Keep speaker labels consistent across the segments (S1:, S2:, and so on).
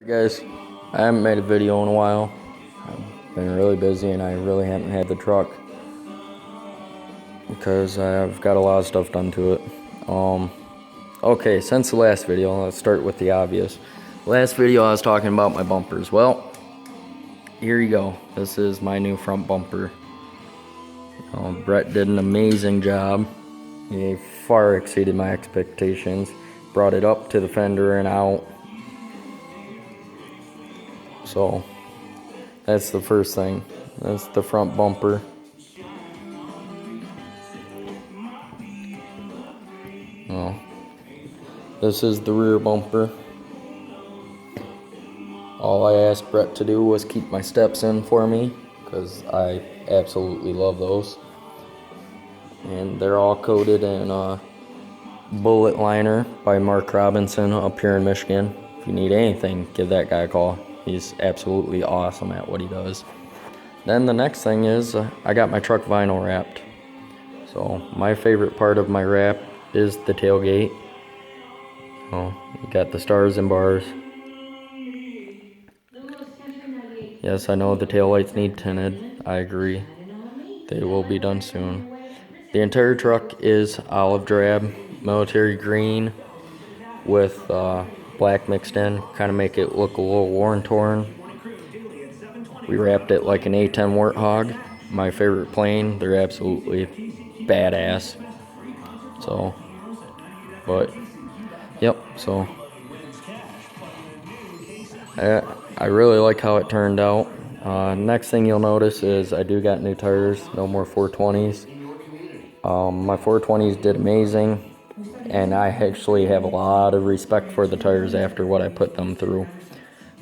S1: Guys, I haven't made a video in a while. I've been really busy and I really haven't had the truck because I've got a lot of stuff done to it. Okay, since the last video, let's start with the obvious. Last video I was talking about my bumpers. Well, here you go. This is my new front bumper. Brett did an amazing job. He far exceeded my expectations. Brought it up to the fender and out. So that's the first thing. That's the front bumper. Oh, this is the rear bumper. All I asked Brett to do was keep my steps in for me because I absolutely love those. And they're all coated in bullet liner by Mark Robinson up here in Michigan. If you need anything, give that guy a call. He's absolutely awesome at what he does. Then the next thing is I got my truck vinyl wrapped. So my favorite part of my wrap is the tailgate. You got the stars and bars. Yes, I know the taillights need tinted. I agree. They will be done soon. The entire truck is olive drab, military green with black mixed in, kind of make it look a little worn torn. We wrapped it like an A10 Warthog, my favorite plane. They're absolutely badass. So, but yep. So I really like how it turned out. Next thing you'll notice is I do got new tires, no more 420s. My 420s did amazing. And I actually have a lot of respect for the tires after what I put them through.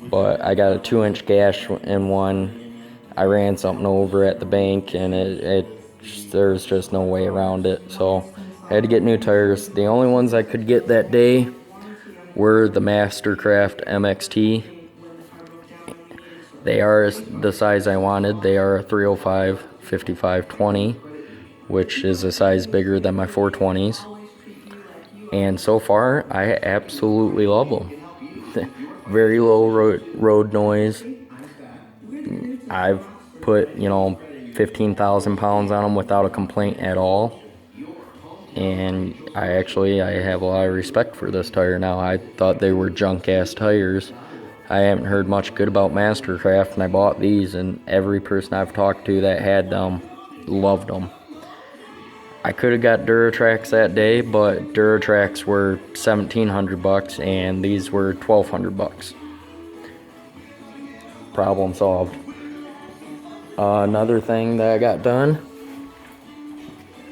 S1: But I got a 2-inch gash in one. I ran something over at the bank, and there's just no way around it. So I had to get new tires. The only ones I could get that day were the Mastercraft MXT. They are the size I wanted. They are a 305 5520, which is a size bigger than my 420s. And so far, I absolutely love them. Very low road noise. I've put, 15,000 pounds on them without a complaint at all. And I have a lot of respect for this tire now. I thought they were junk-ass tires. I haven't heard much good about Mastercraft, and I bought these, and every person I've talked to that had them loved them. I could have got Duramax that day, but Duramax were $1,700 and these were $1,200. Problem solved. Another thing that I got done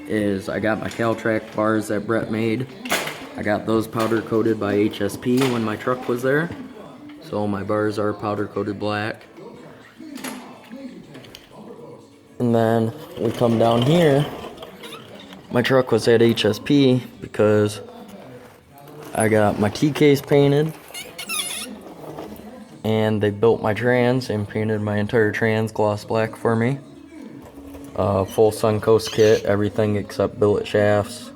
S1: is I got my Caltrac bars that Brett made. I got those powder coated by HSP when my truck was there. So my bars are powder coated black. And then we come down here. My truck was at HSP because I got my T-case painted and they built my trans and painted my entire trans gloss black for me. Full suncoast kit, everything except billet shafts.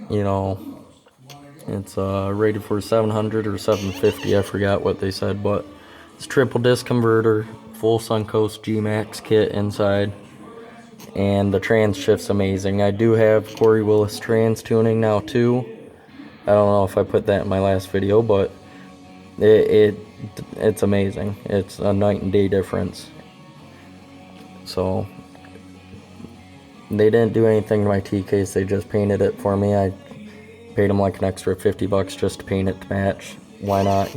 S1: It's rated for 700 or 750, I forgot what they said, but it's triple disc converter, full suncoast dmax kit inside. And the trans shift's amazing. I do have Corey Willis trans tuning now too. I don't know if I put that in my last video, but it's amazing. It's a night and day difference. So they didn't do anything to my T-case. They just painted it for me. I paid them like an extra $50 just to paint it to match. Why not,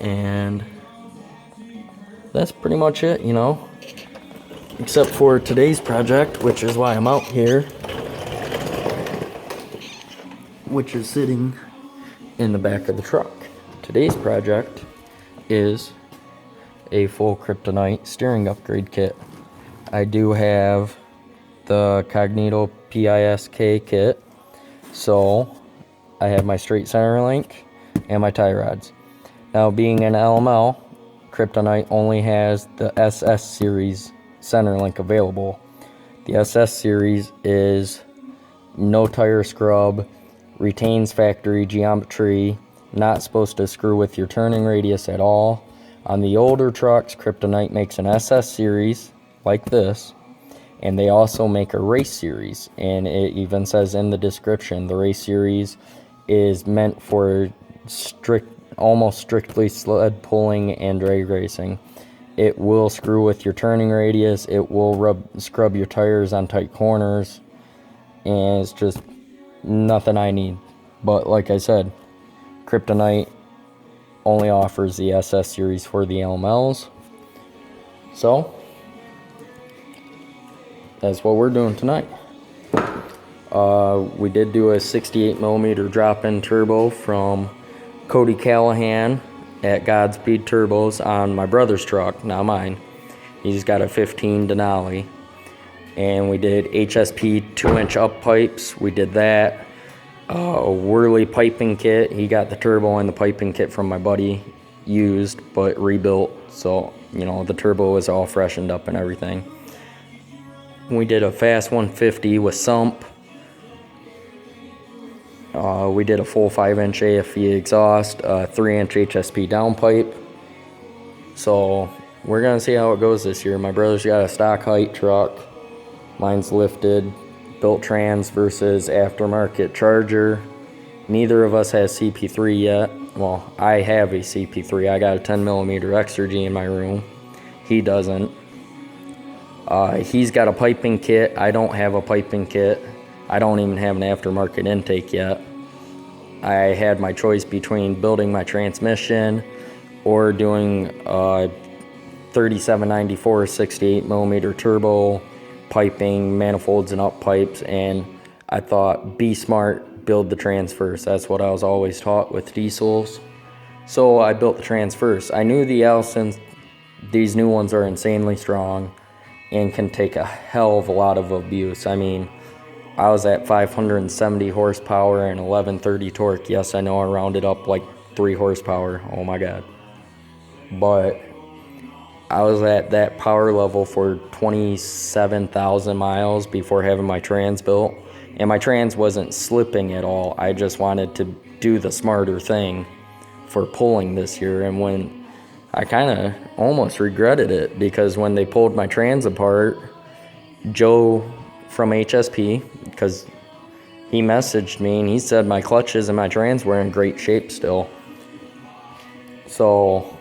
S1: And that's pretty much it, Except for today's project, which is why I'm out here, which is sitting in the back of the truck. Today's project is a full kryptonite steering upgrade kit. I do have the Cognito PISK kit, so I have my straight center link and my tie rods. Now, being an LML, kryptonite only has the SS series center link available. The SS series is no tire scrub, retains factory geometry, not supposed to screw with your turning radius at all. On the older trucks, Kryptonite makes an SS series like this, and they also make a race series, and it even says in the description the race series is meant for almost strictly sled pulling and drag racing. It will screw with your turning radius, it will scrub your tires on tight corners, and it's just nothing I need. But like I said, Kryptonite only offers the SS series for the LMLs. So that's what we're doing tonight. We did do a 68mm drop-in turbo from Cody Callahan at Godspeed Turbos on my brother's truck, not mine. He's got a 15 Denali. And we did HSP 2-inch up pipes. We did that. A Whirly piping kit. He got the turbo and the piping kit from my buddy used, but rebuilt. So, you know, the turbo is all freshened up and everything. We did a fast 150 with sump. We did a full 5-inch AFE exhaust, 3-inch HSP downpipe. So we're gonna see how it goes this year. My brother's got a stock height truck. Mine's lifted, built trans versus aftermarket Charger. Neither of us has CP3 yet. Well, I have a CP3. I got a 10mm Exergy in my room. He doesn't. He's got a piping kit. I don't have a piping kit. I don't even have an aftermarket intake yet. I had my choice between building my transmission or doing a 3794 68mm turbo, piping, manifolds and up pipes, and I thought, be smart, build the trans first. That's what I was always taught with diesels. So I built the trans first. I knew the Allisons, these new ones are insanely strong and can take a hell of a lot of abuse. I mean, I was at 570 horsepower and 1130 torque. Yes, I know I rounded up like 3 horsepower. Oh my God. But I was at that power level for 27,000 miles before having my trans built. And my trans wasn't slipping at all. I just wanted to do the smarter thing for pulling this year. And when I kind of almost regretted it, because when they pulled my trans apart, Joe from HSP, because he messaged me and he said my clutches and my trans were in great shape still. So,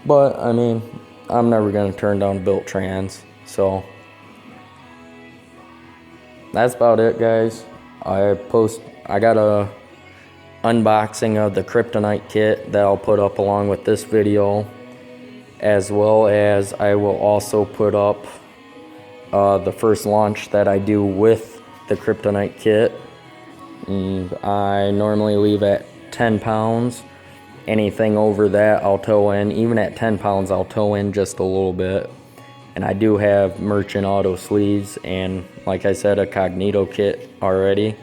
S1: but I mean, I'm never going to turn down built trans. So that's about it, guys. I got a unboxing of the Kryptonite kit that I'll put up along with this video, as well as I will also put up the first launch that I do with the Kryptonite kit. And I normally leave at 10 pounds. Anything over that I'll tow in. Even at 10 pounds I'll tow in just a little bit. And I do have merchant auto sleeves and, like I said, a Cognito kit already.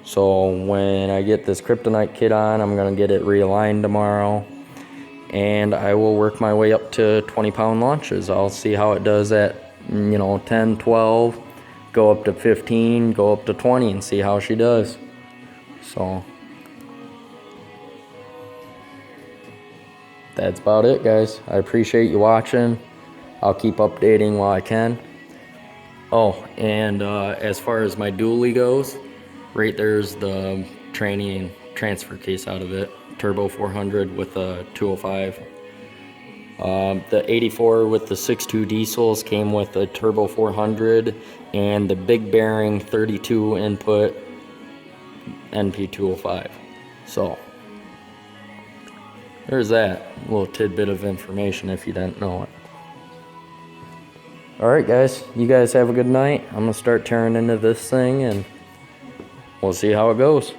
S1: So when I get this Kryptonite kit on, I'm going to get it realigned tomorrow. And I will work my way up to 20-pound launches. I'll see how it does at 10, 12, go up to 15, go up to 20 and see how she does. So that's about it, guys. I appreciate you watching. I'll keep updating while I can. Oh, and as far as my dually goes, right there's the tranny and transfer case out of it. Turbo 400 with a 205. The 84 with the 6.2 diesels came with a turbo 400 and the big bearing 32 input NP 205. So there's that little tidbit of information if you didn't know it. Alright guys, you guys have a good night. I'm gonna start tearing into this thing and we'll see how it goes.